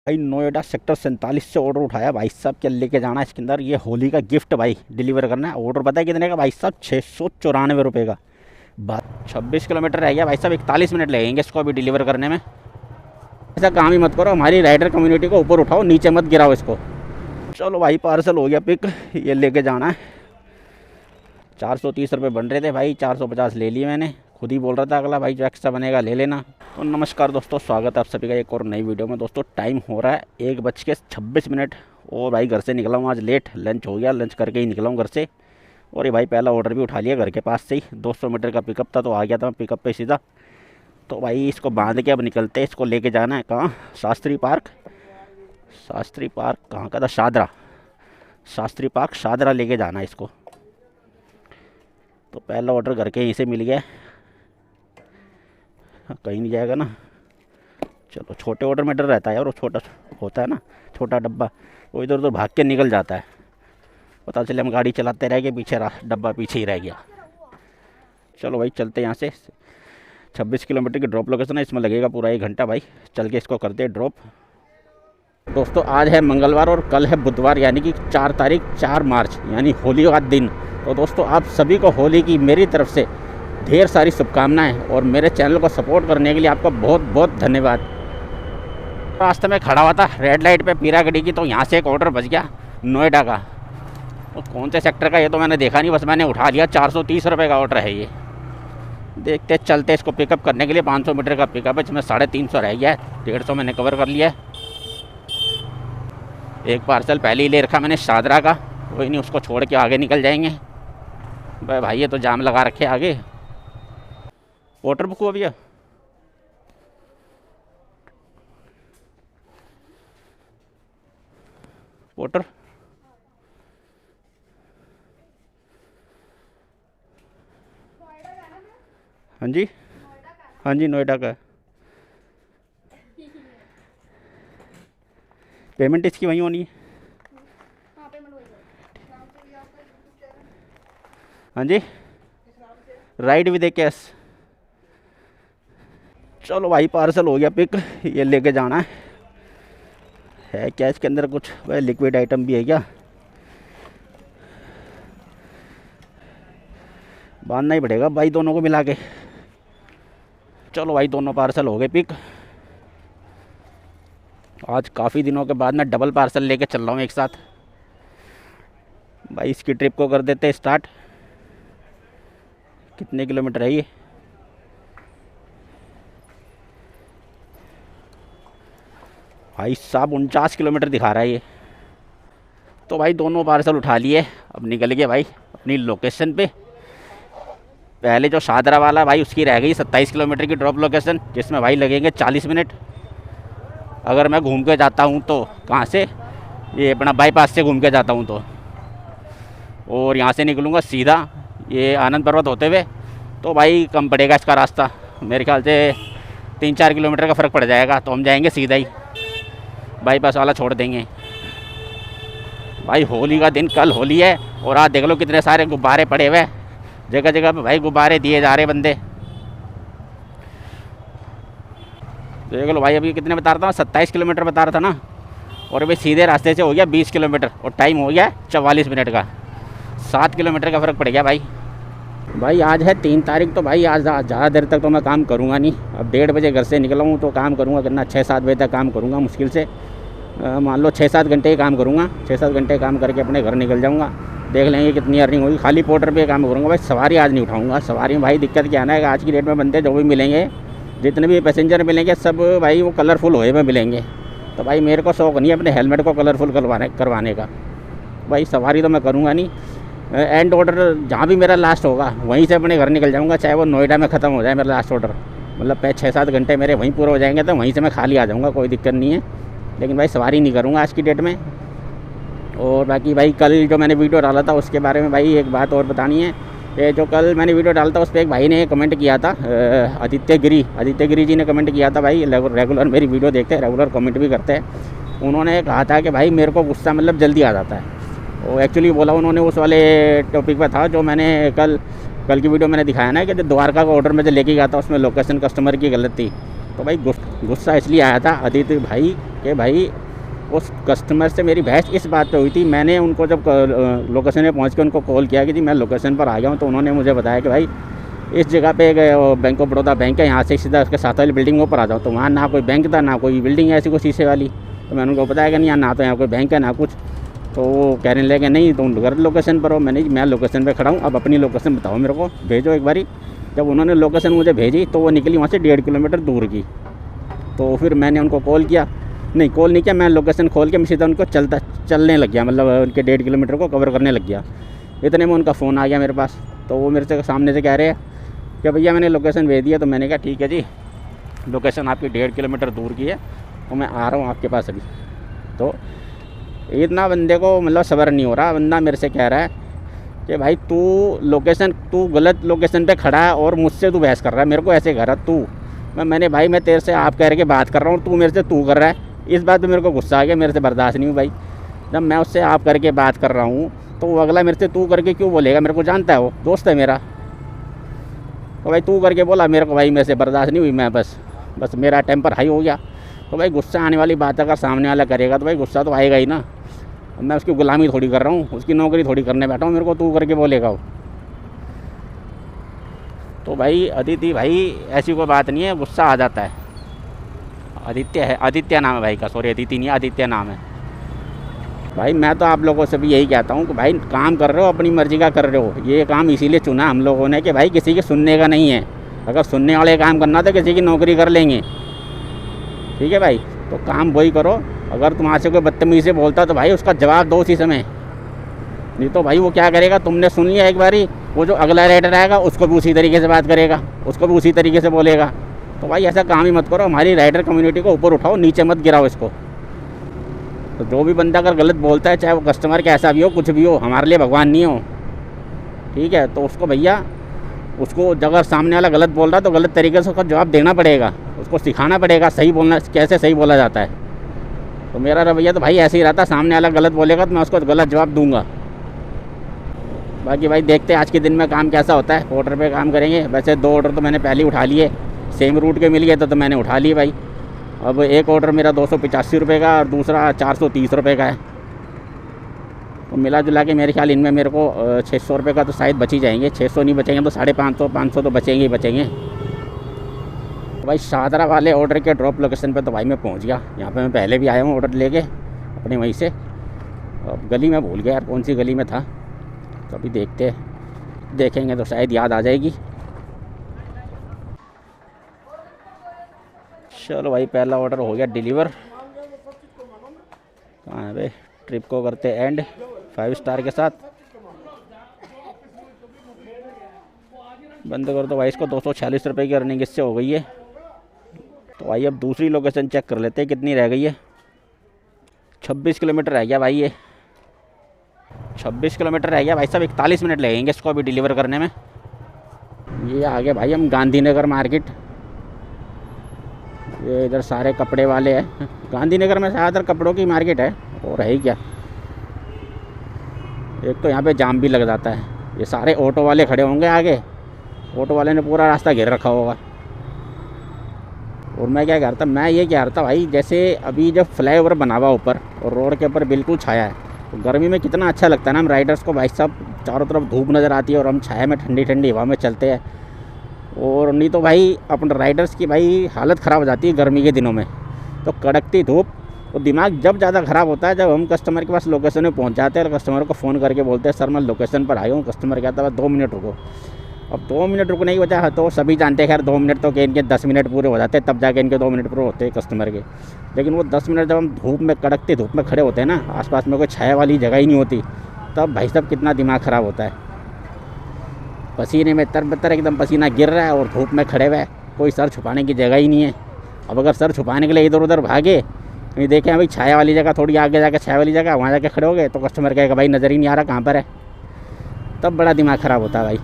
भाई नोएडा सेक्टर 47 से ऑर्डर उठाया भाई साहब, क्या लेके जाना है इसके अंदर। ये होली का गिफ्ट भाई डिलीवर करना है। ऑर्डर पता है कितने का भाई साहब? 694 रुपये का। बात 26 किलोमीटर रह गया भाई साहब, 41 मिनट लगेंगे इसको अभी डिलीवर करने में। ऐसा काम ही मत करो, हमारी राइडर कम्युनिटी को ऊपर उठाओ, नीचे मत गिराओ इसको। चलो भाई पार्सल हो गया पिक, ये लेके जाना है। 430 रुपये बन रहे थे भाई, 450 ले लिए मैंने। खुद ही बोल रहा था अगला भाई जो एक्स्ट्रा बनेगा ले लेना। तो नमस्कार दोस्तों, स्वागत है आप सभी का एक और नई वीडियो में। दोस्तों टाइम हो रहा है 1:26 और भाई घर से निकला हूँ आज लेट। लंच हो गया, लंच करके ही निकला हूँ घर से। और ये भाई पहला ऑर्डर भी उठा लिया घर के पास से ही। 200 मीटर का पिकअप था तो आ गया था मैं पिकअप पे सीधा। तो भाई इसको बांध के अब निकलते हैं। इसको लेके जाना है कहाँ? शास्त्री पार्क। शास्त्री पार्क कहाँ का था? शादरा। शास्त्री पार्क शादरा लेके जाना है इसको। तो पहला ऑर्डर घर के यहीं से मिल गया। कहीं नहीं जाएगा ना। चलो छोटे ऑर्डर में डर रहता है यार, वो छोटा होता है ना छोटा डब्बा, वो इधर उधर भाग के निकल जाता है। पता चले हम गाड़ी चलाते रह गए, पीछे डब्बा पीछे ही रह गया। चलो भाई चलते यहाँ से। 26 किलोमीटर की ड्रॉप लोकेशन है, इसमें लगेगा पूरा 1 घंटा भाई। चल के इसको करते हैं ड्रॉप। दोस्तों आज है मंगलवार और कल है बुधवार, यानी कि 4 तारीख 4 मार्च, यानी होली का दिन। तो दोस्तों आप सभी को होली की मेरी तरफ से ढेर सारी शुभकामनाएं और मेरे चैनल को सपोर्ट करने के लिए आपका बहुत बहुत धन्यवाद। रास्ते में खड़ा हुआ था रेड लाइट पे पीरागढ़ी की, तो यहाँ से एक ऑर्डर बच गया नोएडा का। तो कौन से सेक्टर का ये तो मैंने देखा नहीं, बस मैंने उठा लिया। 430 रुपये का ऑर्डर है ये। देखते चलते इसको पिकअप करने के लिए। 500 मीटर का पिकअप है जिसमें 350 रह गया है, 150 मैंने कवर कर लिया है। एक पार्सल पहले ही ले रखा मैंने शादरा का, कोई नहीं उसको छोड़ के आगे निकल जाएंगे। भाई ये तो जाम लगा रखे आगे। वाटर बुक हुआ भैया? वाटर हाँ जी, हाँ जी नोएडा का। पेमेंट इसकी वहीं होनी है। हाँ जी, राइड विद ए कैश। चलो भाई पार्सल हो गया पिक, ये लेके जाना है क्या इसके अंदर कुछ? भाई लिक्विड आइटम भी है क्या? बांधना ही पड़ेगा भाई दोनों को मिला के। चलो भाई दोनों पार्सल हो गए पिक। आज काफ़ी दिनों के बाद मैं डबल पार्सल लेके चल रहा हूँ एक साथ। भाई इसकी ट्रिप को कर देते स्टार्ट। कितने किलोमीटर है ये? भाई साहब 49 किलोमीटर दिखा रहा है ये। तो भाई दोनों पार्सल उठा लिए, अब निकल गए भाई अपनी लोकेशन पे। पहले जो शादरा वाला भाई उसकी रह गई 27 किलोमीटर की ड्रॉप लोकेशन, जिसमें भाई लगेंगे 40 मिनट। अगर मैं घूम के जाता हूँ तो कहाँ से? ये अपना बाईपास से घूम के जाता हूँ तो। और यहाँ से निकलूँगा सीधा ये आनंद पर्वत होते हुए, तो भाई कम पड़ेगा इसका रास्ता। मेरे ख्याल से 3-4 किलोमीटर का फ़र्क पड़ जाएगा। तो हम जाएंगे सीधा ही, बाईपास वाला छोड़ देंगे। भाई होली का दिन, कल होली है और आज देख लो कितने सारे गुब्बारे पड़े हुए जगह जगह पे। भाई गुब्बारे दिए जा रहे बंदे। देख लो भाई, अभी कितने बता रहा था? 27 किलोमीटर बता रहा था ना, और अभी सीधे रास्ते से हो गया 20 किलोमीटर और टाइम हो गया 44 मिनट का। 7 किलोमीटर का फ़र्क पड़ गया भाई। भाई आज है 3 तारीख, तो भाई आज ज़्यादा देर तक तो मैं काम करूँगा नहीं। अब 1:30 बजे घर से निकला हूँ तो काम करूँगा कितना? 6-7 बजे तक काम करूँगा मुश्किल से। मान लो 6-7 घंटे ही काम करूँगा। 6-7 घंटे काम करके अपने घर निकल जाऊँगा। देख लेंगे कितनी अर्निंग होगी। खाली पोर्टर पे काम करूँगा भाई, सवारी आज नहीं उठाऊँगा। सवारी में भाई दिक्कत क्या है, आज की डेट में बंदे जो भी मिलेंगे, जितने भी पैसेंजर मिलेंगे सब भाई वो कलरफुल होए में मिलेंगे। तो भाई मेरे को शौक़ नहीं है अपने हेलमेट को कलरफुल करवाने का। भाई सवारी तो मैं करूँगा नहीं। एंड ऑर्डर जहाँ भी मेरा लास्ट होगा वहीं से अपने घर निकल जाऊँगा, चाहे वो नोएडा में ख़त्म हो जाए मेरा लास्ट ऑर्डर। मतलब 6-7 घंटे मेरे वहीं पूरे हो जाएंगे, तो वहीं से मैं खाली आ जाऊँगा, कोई दिक्कत नहीं है। लेकिन भाई सवारी नहीं करूँगा आज की डेट में। और बाकी भाई कल जो मैंने वीडियो डाला था उसके बारे में भाई एक बात और बतानी है। ये जो कल मैंने वीडियो डाला था उस पर एक भाई ने कमेंट किया था, आदित्य गिरी जी ने कमेंट किया था। भाई रेगुलर मेरी वीडियो देखते हैं, रेगुलर कमेंट भी करते हैं। उन्होंने कहा था कि भाई मेरे को गुस्सा मतलब जल्दी आ जाता है। वो एक्चुअली बोला उन्होंने उस वाले टॉपिक पर था जो मैंने कल की वीडियो मैंने दिखाया ना कि जो द्वारका का ऑर्डर में जो लेके गया था उसमें लोकेशन कस्टमर की गलत थी। तो भाई गुस्सा इसलिए आया था अदिति भाई कि भाई उस कस्टमर से मेरी बहस इस बात पे हुई थी। मैंने उनको जब लोकेशन पे पहुंच के उनको कॉल किया कि जी मैं लोकेशन पर आ गया हूँ, तो उन्होंने मुझे बताया कि भाई इस जगह पे एक बैंक ऑफ बड़ौदा बैंक है, यहाँ से सीधा उसके साथ वाली बिल्डिंग ऊपर आ जाओ। तो वहाँ ना कोई बैंक था ना कोई बिल्डिंग है ऐसी कोई शीशे वाली। तो मैंने उनको बताया कि नहीं, ना तो यहाँ कोई बैंक है ना कुछ। तो वो कहने लगे नहीं तुम गलत लोकेशन पर हो। मैं लोकेशन पर खड़ा हूँ, अब अपनी लोकेशन बताओ मेरे को, भेजो एक बारी। जब उन्होंने लोकेशन मुझे भेजी तो वो निकली वहाँ से 1.5 किलोमीटर दूर की। तो फिर मैंने उनको कॉल किया, नहीं कॉल नहीं किया, मैं लोकेशन खोल के मैं सीधा उनको चलने लग गया, मतलब उनके 1.5 किलोमीटर को कवर करने लग गया। इतने में उनका फ़ोन आ गया मेरे पास। तो वो मेरे से सामने से कह रहे हैं कि भैया मैंने लोकेशन भेज दिया। तो मैंने कहा ठीक है जी, लोकेशन आपकी 1.5 किलोमीटर दूर की है, तो मैं आ रहा हूँ आपके पास अभी। तो इतना बंदे को मतलब सब्र नहीं हो रहा। बंदा मेरे से कह रहा है कि भाई तू गलत लोकेशन पे खड़ा है और मुझसे तू बहस कर रहा है, मेरे को ऐसे कर रहा तू। मैंने भाई मैं तेरे से आप कह के बात कर रहा हूँ, तू मेरे से तू कर रहा है। इस बात पे मेरे को गुस्सा आ गया, मेरे से बर्दाश्त नहीं हुई भाई। जब मैं उससे आप करके बात कर रहा हूँ तो वो अगला मेरे से तू करके क्यों बोलेगा? मेरे को जानता है, वो दोस्त है मेरा। तो भाई तू करके बोला मेरे को, भाई मेरे से बर्दाश्त नहीं हुई। मैं बस मेरा टेम्पर हाई हो गया। तो भाई गुस्सा आने वाली बात अगर सामने वाला करेगा तो भाई गुस्सा तो आएगा ही ना। मैं उसकी गुलामी थोड़ी कर रहा हूँ, उसकी नौकरी थोड़ी करने बैठा हूँ, मेरे को तू करके बोलेगा वो। तो भाई अदिति भाई ऐसी कोई बात नहीं है, गुस्सा आ जाता है। आदित्य नाम है भाई का, सॉरी अदिति नहीं, आदित्य नाम है भाई। मैं तो आप लोगों से भी यही कहता हूँ कि भाई काम कर रहे हो अपनी मर्जी का कर रहे हो। ये काम इसीलिए चुना हम लोगों ने कि भाई किसी के सुनने का नहीं है। अगर सुनने वाले काम करना तो किसी की नौकरी कर लेंगे, ठीक है भाई। तो काम वही करो। अगर तुम्हारे से कोई बदतमीज़ी से बोलता तो भाई उसका जवाब दो उसी समय, नहीं तो भाई वो क्या करेगा, तुमने सुन लिया एक बारी, वो जो अगला राइडर आएगा उसको भी उसी तरीके से बात करेगा, उसको भी उसी तरीके से बोलेगा। तो भाई ऐसा काम ही मत करो। हमारी राइडर कम्युनिटी को ऊपर उठाओ, नीचे मत गिराओ इसको। तो जो भी बंदा अगर गलत बोलता है, चाहे वो कस्टमर कैसा भी हो, कुछ भी हो, हमारे लिए भगवान नहीं हो, ठीक है। तो उसको भैया उसको अगर सामने वाला गलत बोल रहा है तो गलत तरीके से उसका जवाब देना पड़ेगा, उसको सिखाना पड़ेगा सही बोलना, कैसे सही बोला जाता है। तो मेरा रवैया तो भाई ऐसे ही रहता, सामने वाला गलत बोलेगा तो मैं उसको गलत जवाब दूंगा। बाकी भाई देखते हैं आज के दिन में काम कैसा होता है। ऑर्डर पे काम करेंगे। वैसे 2 ऑर्डर तो मैंने पहले ही उठा लिए, सेम रूट के मिल गए तो मैंने उठा लिए भाई। अब एक ऑर्डर मेरा 285 रुपये का और दूसरा 430 रुपये का है। तो मिला जुला के मेरे ख्याल इनमें मेरे को 600 रुपये का तो शायद बच ही जाएंगे। 600 नहीं बचेंगे तो 550 500 तो बचेंगे ही बचेंगे। तो भाई शादरा वाले ऑर्डर के ड्रॉप लोकेशन पे तो भाई मैं पहुंच गया। यहाँ पे मैं पहले भी आया हूँ ऑर्डर लेके अपने वहीं से। अब गली में भूल गया यार कौन सी गली में था, तो अभी देखेंगे तो शायद याद आ जाएगी। चलो भाई पहला ऑर्डर हो गया डिलीवर। कहाँ है भाई? ट्रिप को करते एंड 5 स्टार के साथ। बंद कर दो भाई इसको। 246 रुपये की अर्निंग इससे हो गई है। तो भाई अब दूसरी लोकेशन चेक कर लेते हैं कितनी रह गई है। 26 किलोमीटर रह गया भाई, ये 26 किलोमीटर रह गया भाई साहब। 41 मिनट लगेंगे इसको अभी डिलीवर करने में। ये आ गए भाई हम गांधीनगर मार्केट। ये इधर सारे कपड़े वाले हैं। गांधीनगर में ज़्यादातर कपड़ों की मार्केट है, और है ही क्या। एक तो यहाँ पे जाम भी लग जाता है, ये सारे ऑटो वाले खड़े होंगे आगे। ऑटो वाले ने पूरा रास्ता घेर रखा होगा। और मैं क्या कह रहा था, मैं ये कह रहा था भाई, जैसे अभी जब फ्लाईओवर बना हुआ ऊपर और रोड के ऊपर बिल्कुल छाया है, तो गर्मी में कितना अच्छा लगता है ना हम राइडर्स को भाई साहब। चारों तरफ धूप नज़र आती है और हम छाया में ठंडी ठंडी हवा में चलते हैं। और नहीं तो भाई अपने राइडर्स की भाई हालत ख़राब हो जाती है गर्मी के दिनों में। तो कड़कती धूप और दिमाग जब ज़्यादा ख़राब होता है जब हम कस्टमर के पास लोकेशन में पहुंच जाते हैं और कस्टमर को फ़ोन करके बोलते हैं सर मैं लोकेशन पर आया हूँ। कस्टमर कहता है 2 मिनट रुको। अब 2 मिनट रुकने की वजह तो सभी जानते हैं खैर 2 मिनट तो कि इनके 10 मिनट पूरे हो जाते हैं, तब जाके इनके 2 मिनट पूरे होते हैं कस्टमर के। लेकिन वो 10 मिनट जब हम धूप में कड़कती धूप में खड़े होते हैं ना, आसपास में कोई छाया वाली जगह ही नहीं होती, तब भाई साहब कितना दिमाग ख़राब होता है। पसीने में तरबतर एकदम पसीना गिर रहा है और धूप में खड़े हुए, कोई सर छुपाने की जगह ही नहीं है। अब अगर सर छुपाने के लिए इधर उधर भागे, नहीं देखें भाई छाया वाली जगह थोड़ी आगे जाकर छाया वाली जगह वहाँ जाके खड़े हो गए तो कस्टमर कहेगा भाई नज़र ही नहीं आ रहा कहाँ पर है। तब बड़ा दिमाग ख़राब होता है भाई।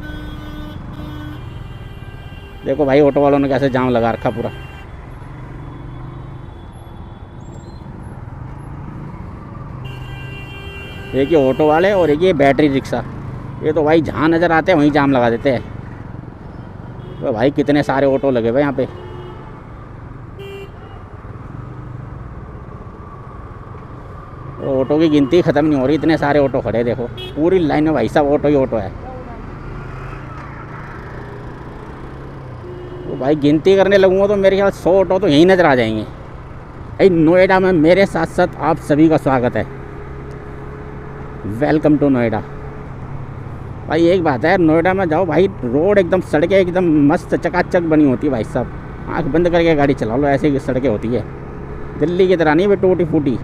देखो भाई ऑटो वालों ने कैसे जाम लगा रखा पूरा। एक ये ऑटो वाले और एक ये बैटरी रिक्शा, ये तो भाई जहाँ नज़र आते हैं वहीं जाम लगा देते हैं। तो भाई कितने सारे ऑटो लगे हुए यहाँ पे। ऑटो की गिनती ख़त्म नहीं हो रही, इतने सारे ऑटो खड़े देखो, पूरी लाइन में भाई साहब ऑटो ही ऑटो है। तो भाई गिनती करने लगूँगा तो मेरे ख्याल 100 ऑटो तो यहीं नज़र आ जाएंगे। भाई नोएडा में मेरे साथ साथ आप सभी का स्वागत है, वेलकम टू नोएडा। भाई एक बात है, नोएडा में जाओ भाई, रोड एकदम, सड़कें एकदम मस्त चकाचक बनी होती है भाई साहब, आँख बंद करके गाड़ी चला लो, ऐसे ही सड़कें होती है। दिल्ली की तरह नहीं भाई टूटी फूटी,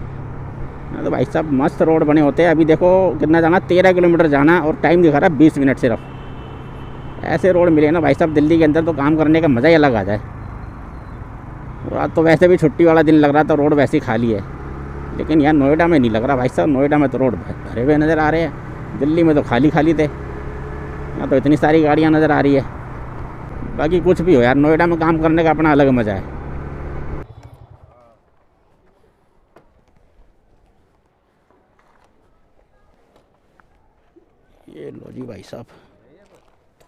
तो भाई साहब मस्त रोड बने होते हैं। अभी देखो कितना जाना, 13 किलोमीटर जाना और टाइम दिखा रहा है 20 मिनट सिर्फ। ऐसे रोड मिले ना भाई साहब दिल्ली के अंदर तो काम करने का मज़ा ही अलग आ जाए। और आज तो वैसे भी छुट्टी वाला दिन लग रहा था, रोड वैसे ही खाली है, लेकिन यहाँ नोएडा में नहीं लग रहा भाई साहब। नोएडा में तो रोड भरे हुए नज़र आ रहे हैं, दिल्ली में तो खाली खाली थे, यहाँ तो इतनी सारी गाड़ियाँ नज़र आ रही है। बाकी कुछ भी हो यार, नोएडा में काम करने का अपना अलग मज़ा है। ये लो जी भाई साहब,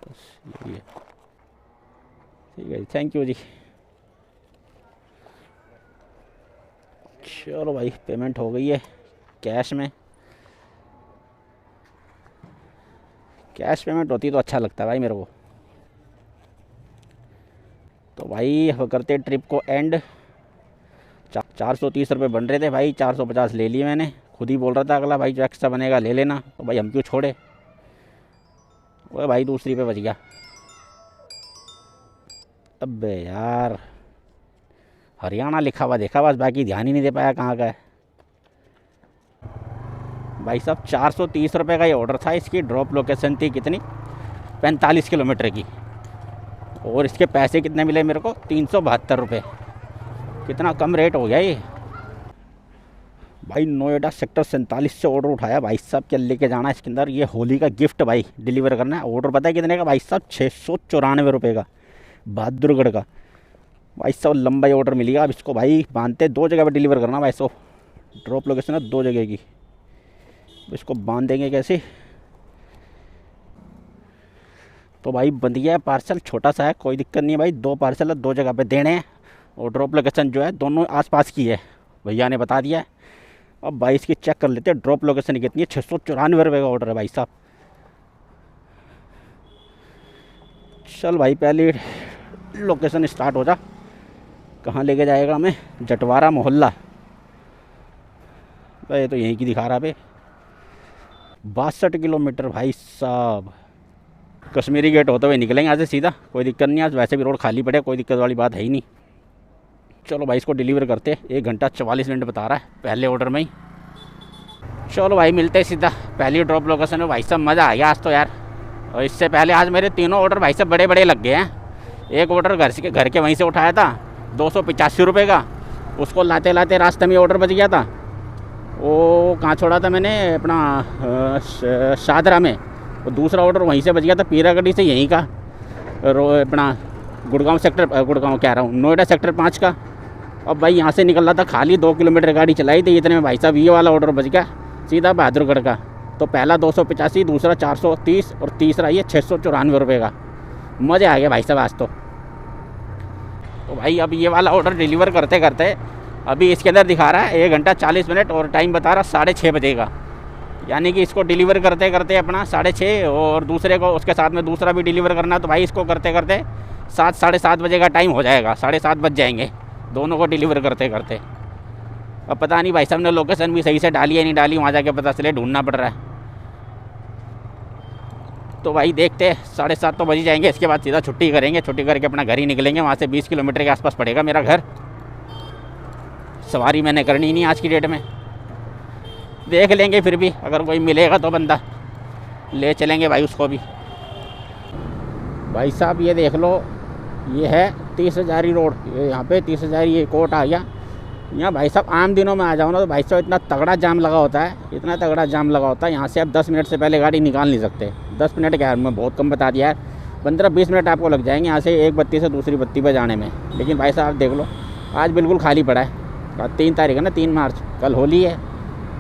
बस यही है, ठीक है, थैंक यू जी। चलो भाई पेमेंट हो गई है कैश में। कैश पेमेंट होती तो अच्छा लगता है भाई मेरे को। तो भाई अब करते ट्रिप को एंड। 430 रुपये बन रहे थे भाई, 450 ले लिए मैंने। खुद ही बोल रहा था अगला भाई जो एक्स्ट्रा बनेगा ले लेना, तो भाई हम क्यों छोड़े। वो भाई दूसरी पे बच गया। अबे यार हरियाणा लिखा हुआ देखा बस, बाकी ध्यान ही नहीं दे पाया कहाँ का है। भाई साहब 430 रुपये का ये ऑर्डर था, इसकी ड्रॉप लोकेशन थी कितनी, 45 किलोमीटर की, और इसके पैसे कितने मिले मेरे को, 372 रुपये। कितना कम रेट हो गया ये। भाई नोएडा सेक्टर 47 से ऑर्डर उठाया भाई साहब, क्या लेके जाना है इसके अंदर, ये होली का गिफ्ट भाई डिलीवर करना है। ऑर्डर पता है कितने का भाई साहब, 694 रुपये का, बहादुरगढ़ का भाई साहब। लंबा ऑर्डर मिलेगा अब इसको भाई, बांधते 2 जगह पर डिलीवर करना भाई साहब, ड्रॉप लोकेशन है 2 जगह की। इसको बांध देंगे कैसे, तो भाई बंध गया है पार्सल, छोटा सा है कोई दिक्कत नहीं है भाई। 2 पार्सल है 2 जगह पे देने हैं, और ड्रॉप लोकेशन जो है दोनों आसपास की है, भैया ने बता दिया है। अब भाई इसकी चेक कर लेते हैं ड्रॉप लोकेशन कितनी है। 694 रुपये का ऑर्डर है भाई साहब। चल भाई पहले लोकेशन स्टार्ट हो जा, कहाँ लेके जाएगा हमें, जटवारा मोहल्ला, भाई तो यहीं की दिखा रहा है। 62 किलोमीटर भाई साहब, कश्मीरी गेट होते हुए निकलेंगे यहाँ से सीधा, कोई दिक्कत नहीं। आज वैसे भी रोड खाली पड़े, कोई दिक्कत वाली बात है ही नहीं। चलो भाई इसको डिलीवर करते, 1 घंटा 44 मिनट बता रहा है पहले ऑर्डर में ही। चलो भाई मिलते हैं सीधा पहली ड्रॉप लोकेशन में। भाई साहब मज़ा आ गया आज तो यार। और इससे पहले आज मेरे तीनों ऑर्डर भाई साहब बड़े बड़े लग गए हैं। एक ऑर्डर घर के वहीं से उठाया था 285 रुपये का, उसको लाते लाते रास्ते में ऑर्डर बच गया था। वो कहाँ छोड़ा था मैंने, अपना शादरा में। और दूसरा ऑर्डर वहीं से बच गया था, पीरागढ़ी से यहीं का, अपना गुड़गांव सेक्टर, गुड़गांव कह रहा हूँ, नोएडा सेक्टर 5 का। अब भाई यहाँ से निकल रहा था, खाली 2 किलोमीटर गाड़ी चलाई थी, इतने में भाई साहब ये वाला ऑर्डर बच गया सीधा बहादुरगढ़ का। तो पहला 285, दूसरा 430 और तीसरा ये 694 रुपये का। मज़े आ गया भाई साहब आज तो। भाई अब ये वाला ऑर्डर डिलीवर करते करते अभी इसके अंदर दिखा रहा है 1 घंटा 40 मिनट और टाइम बता रहा 6:30 बजे का। यानी कि इसको डिलीवर करते करते अपना 6:30 और दूसरे को उसके साथ में दूसरा भी डिलीवर करना, तो भाई इसको करते करते 7 साढ़े 7 बजे का टाइम हो जाएगा, 7:30 बज जाएंगे दोनों को डिलीवर करते करते। अब पता नहीं भाई साहब ने लोकेशन भी सही से डाली है नहीं डाली, वहाँ जाके पता चले, ढूंढना पड़ रहा है। तो भाई देखते 7:30 तो बज ही जाएंगे, इसके बाद सीधा छुट्टी करेंगे, छुट्टी करके अपना घर ही निकलेंगे। वहाँ से 20 किलोमीटर के आसपास पड़ेगा मेरा घर। सवारी मैंने करनी नहीं आज की डेट में, देख लेंगे, फिर भी अगर कोई मिलेगा तो बंदा ले चलेंगे भाई उसको भी। भाई साहब ये देख लो, ये है 30 हज़ारी रोड, ये यहाँ पे 30 हज़ारी ये कोर्ट आ गया। यहाँ भाई साहब आम दिनों में आ जाओ ना तो भाई साहब इतना तगड़ा जाम लगा होता है, इतना तगड़ा जाम लगा होता है। यहाँ से आप 10 मिनट से पहले गाड़ी निकाल नहीं सकते। 10 मिनट क्या, मैं बहुत कम बता दिया है, 15-20 मिनट आपको लग जाएंगे यहाँ से एक बत्ती से दूसरी बत्ती पर जाने में। लेकिन भाई साहब देख लो आज बिल्कुल खाली पड़ा है। 3 तारीख है ना, 3 मार्च, कल होली है,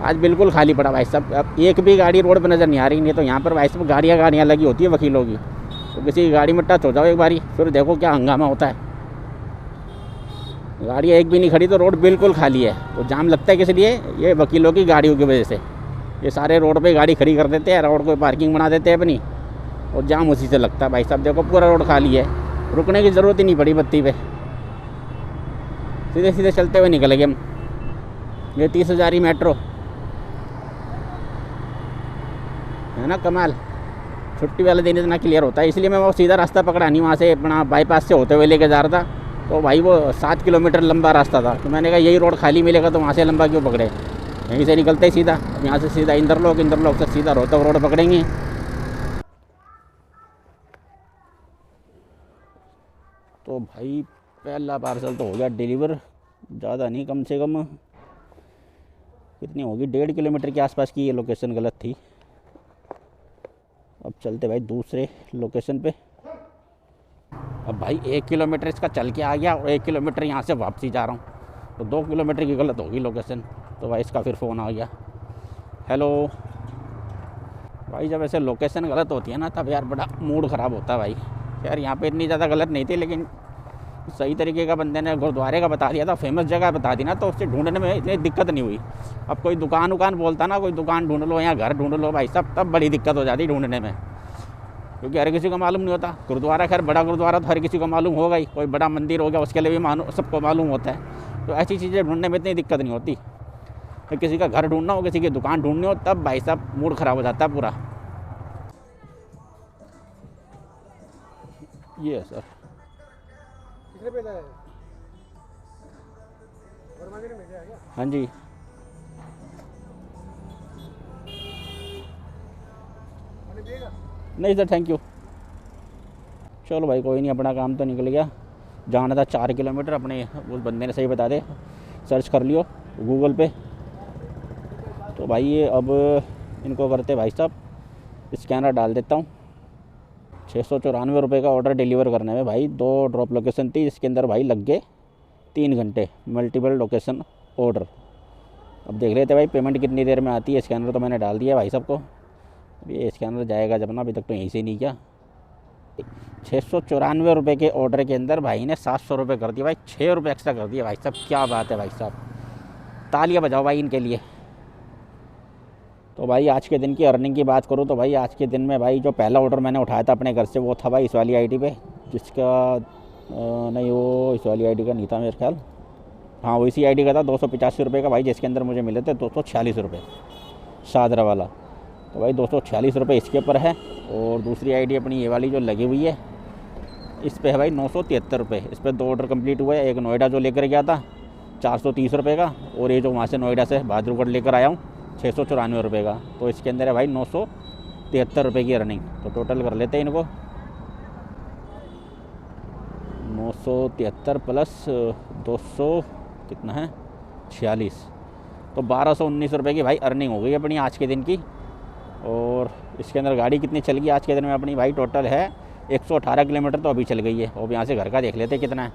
आज बिल्कुल खाली पड़ा भाई साहब। अब एक भी गाड़ी रोड पर नज़र नहीं आ रही। नहीं तो यहाँ पर भाई साहब गाड़ियाँ लगी होती है वकीलों की, तो किसी की गाड़ी में टच हो जाओ एक बारी, फिर देखो क्या हंगामा होता है। गाड़ियाँ एक भी नहीं खड़ी, तो रोड बिल्कुल खाली है। तो जाम लगता है किस लिए? ये वकीलों की गाड़ियों की वजह से। ये सारे रोड पे गाड़ी खड़ी कर देते हैं, रोड को पार्किंग बना देते हैं अपनी, और जाम उसी से लगता है। भाई साहब देखो पूरा रोड खाली है, रुकने की ज़रूरत ही नहीं पड़ी बत्ती पे, सीधे सीधे चलते हुए निकल गए हम। ये 30,000 मेट्रो है ना, कमाल। छुट्टी वाले दिन इतना क्लियर होता है, इसलिए मैं वो सीधा रास्ता पकड़ा नहीं, वहाँ से अपना बाईपास से होते हुए लेके जा रहा था। तो भाई वो 7 किलोमीटर लंबा रास्ता था, तो मैंने कहा यही रोड खाली मिलेगा तो वहाँ से लंबा क्यों पकड़े, यहीं से निकलते ही सीधा। अब यहाँ से सीधा इंदरलोक से सीधा रोहतक रोड पकड़ेंगे। तो भाई पहला पार्सल तो हो गया डिलीवर, ज़्यादा नहीं, कम से कम कितनी होगी, 1.5 किलोमीटर के आसपास की। ये लोकेशन गलत थी। अब चलते भाई दूसरे लोकेशन पे। अब भाई 1 किलोमीटर इसका चल के आ गया और 1 किलोमीटर यहाँ से वापसी जा रहा हूँ, तो 2 किलोमीटर की गलत होगी लोकेशन। तो भाई इसका फिर फ़ोन आ गया। हेलो भाई, जब ऐसे लोकेशन गलत होती है ना, तब यार बड़ा मूड ख़राब होता है भाई। यार यहाँ पे इतनी ज़्यादा गलत नहीं थी, लेकिन सही तरीके का बंदे ने गुरुद्वारे का बता दिया था, फेमस जगह बता दी ना, तो उससे ढूंढने में इतनी दिक्कत नहीं हुई। अब कोई दुकान बोलता ना, कोई दुकान ढूंढ लो या घर ढूंढ लो भाई साहब, तब बड़ी दिक्कत हो जाती ढूंढने में, क्योंकि हर किसी को मालूम नहीं होता। गुरुद्वारा खैर बड़ा गुरुद्वारा तो हर किसी को मालूम होगा ही, कोई बड़ा मंदिर हो गया उसके लिए भी सबको मालूम होता है। तो ऐसी चीज़ें ढूंढने में इतनी दिक्कत नहीं होती। तो किसी का घर ढूंढना हो, किसी की दुकान ढूंढनी हो, तब भाई साहब मूड ख़राब हो जाता है पूरा। ये है सर। कितने पैसा है? हाँ जी, नहीं सर थैंक यू। चलो भाई कोई नहीं, अपना काम तो निकल गया। जाना था 4 किलोमीटर, अपने उस बंदे ने सही बता दे, सर्च कर लियो गूगल पे। तो भाई ये अब इनको करते भाई साहब, स्कैनर डाल देता हूँ। 694 रुपये का ऑर्डर डिलीवर करने में भाई 2 ड्रॉप लोकेशन थी, इसके अंदर भाई लग गए 3 घंटे, मल्टीपल लोकेशन ऑर्डर। अब देख लेते भाई पेमेंट कितनी देर में आती है। स्कैनर तो मैंने डाल दिया भाई साहब को, ये स्कैनर जाएगा जब ना, अभी तक तो यहीं से नहीं किया। 694 रुपये के ऑर्डर के अंदर भाई ने 700 रुपये कर दिया भाई, 6 रुपये एक्स्ट्रा कर दिया भाई साहब। क्या बात है भाई साहब, तालियां बजाओ भाई इनके लिए। तो भाई आज के दिन की अर्निंग की बात करूँ तो भाई आज के दिन में भाई जो पहला ऑर्डर मैंने उठाया था अपने घर से, वो था भाई इस वाली आईडी पे, जिसका नहीं वो इस वाली आईडी का नहीं था मेरे ख्याल, हाँ वो इसी आईडी का था। 285 रुपये का भाई, जिसके अंदर मुझे मिले थे 246 रुपये शादरा वाला। तो भाई 246 रुपये इसके ऊपर है। और दूसरी आईडी अपनी ये वाली जो लगी हुई है, इस पे है भाई 973 रुपये। इस पर 2 ऑर्डर कंप्लीट हुआ है। एक नोएडा जो लेकर गया था 430 रुपये का, और ये जो वहाँ से नोएडा से बहादुरगढ़ लेकर आया हूँ 694 रुपये का। तो इसके अंदर है भाई 973 रुपये की अर्निंग। तो टोटल कर लेते हैं इनको, 973 प्लस 200 कितना है 46, तो 1219 रुपये की भाई अर्निंग हो गई अपनी आज के दिन की। और इसके अंदर गाड़ी कितनी चल गई आज के दिन में अपनी भाई, टोटल है 118 किलोमीटर तो अभी चल गई है। और यहाँ से घर का देख लेते कितना है,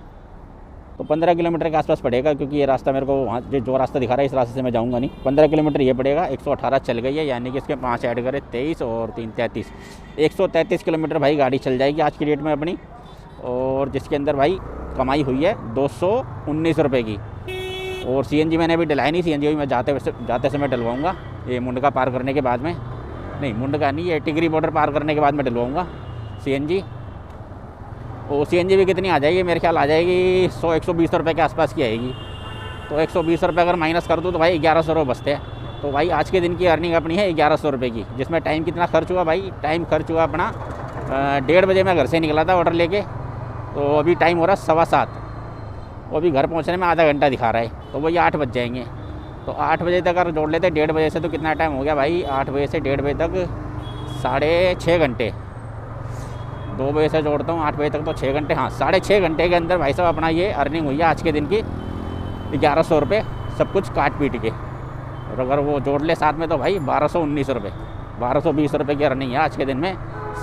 तो 15 किलोमीटर के आसपास पड़ेगा, क्योंकि ये रास्ता मेरे को वहाँ जो रास्ता दिखा रहा है इस रास्ते से मैं जाऊँगा नहीं। 15 किलोमीटर ये पड़ेगा, 118 चल गई है, यानी कि इसके 5 ऐड करें 23 और 3 33, 133 किलोमीटर भाई गाड़ी चल जाएगी आज की डेट में अपनी। और जिसके अंदर भाई कमाई हुई है 219 रुपये की। और सीएनजी मैंने अभी डलाई नहीं, सीएनजी भी मैं जाते समय डलवाऊँगा, ये मुंडका पार करने के बाद में, नहीं मुंडका नहीं, ये टिगरी बॉर्डर पार करने के बाद में डलवाऊँगा सीएनजी। और सीएनजी भी कितनी आ जाएगी, मेरे ख्याल आ जाएगी 100-120 रुपये के आसपास की आएगी। तो 120 रुपये अगर माइनस कर दूँ तो भाई 1100 रुपये बचते हैं। तो भाई आज के दिन की अर्निंग अपनी है 1100 रुपये की, जिसमें टाइम कितना खर्च हुआ भाई, टाइम खर्च हुआ अपना 1:30 बजे मैं घर से निकला था ऑर्डर लेके, तो अभी टाइम हो रहा है 7:15, वो अभी घर पहुंचने में आधा घंटा दिखा रहा है, तो वही 8 बज जाएंगे। तो 8 बजे तक अगर जोड़ लेते 1:30 बजे से, तो कितना टाइम हो गया भाई, 8 बजे से 1:30 बजे तक 6.5 घंटे, 2 बजे से जोड़ता हूँ 8 बजे तक तो 6 घंटे, हाँ 6.5 घंटे के अंदर भाई साहब अपना ये अर्निंग हुई है आज के दिन की 1100 रुपये, सब कुछ काट पीट के। और अगर वो जोड़ ले साथ में तो भाई 1219 रुपये, 1220 रुपये की अर्निंग है आज के दिन में,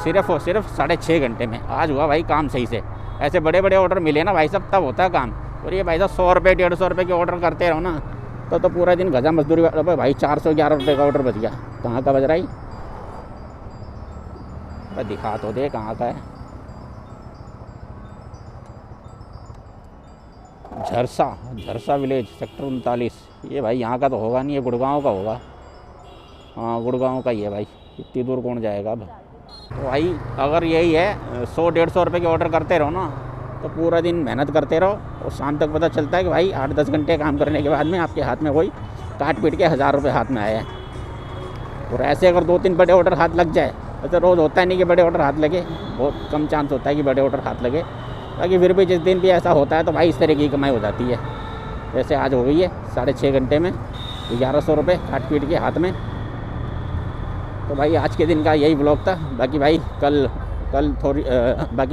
सिर्फ और सिर्फ 6.5 घंटे में। आज हुआ भाई काम सही से। ऐसे बड़े बड़े ऑर्डर मिले ना भाई साहब तब होता है काम। और ये भाई साहब 100 रुपये 150 रुपये के ऑर्डर करते रहो ना, तो पूरा दिन गजा मजदूरी भाई 411 रुपये का ऑर्डर बच गया। कहाँ का बज रहा है, दिखा तो दे कहाँ का है। झरसा विलेज सेक्टर 39। ये भाई यहाँ का तो होगा नहीं, ये गुड़गांव का होगा। हाँ गुड़गांव का ही है भाई, इतनी दूर कौन जाएगा अब। तो भाई अगर यही है 100-150 रुपये के ऑर्डर करते रहो ना, तो पूरा दिन मेहनत करते रहो और शाम तक पता चलता है कि भाई 8-10 घंटे काम करने के बाद में आपके हाथ में कोई काट पीट के 1000 रुपये हाथ में आए हैं। और ऐसे अगर 2-3 बड़े ऑर्डर हाथ लग जाए, ऐसे रोज़ होता है नहीं कि बड़े ऑर्डर हाथ लगे, बहुत कम चांस होता है कि बड़े ऑर्डर हाथ लगे। बाकी फिर भी जिस दिन भी ऐसा होता है तो भाई इस तरह की कमाई हो जाती है। जैसे आज हो गई है 6.5 घंटे में 1100 रुपये काट पीट के हाथ में। तो भाई आज के दिन का यही ब्लॉग था। बाकी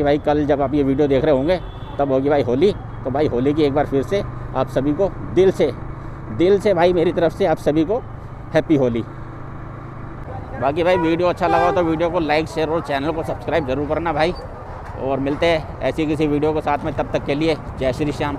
भाई कल जब आप ये वीडियो देख रहे होंगे तब होगी भाई होली। तो भाई होली की एक बार फिर से आप सभी को दिल से भाई मेरी तरफ से आप सभी को हैप्पी होली। बाकी भाई वीडियो अच्छा लगा तो वीडियो को लाइक शेयर और चैनल को सब्सक्राइब जरूर करना भाई। और मिलते हैं ऐसी किसी वीडियो के साथ में, तब तक के लिए जय श्री श्याम।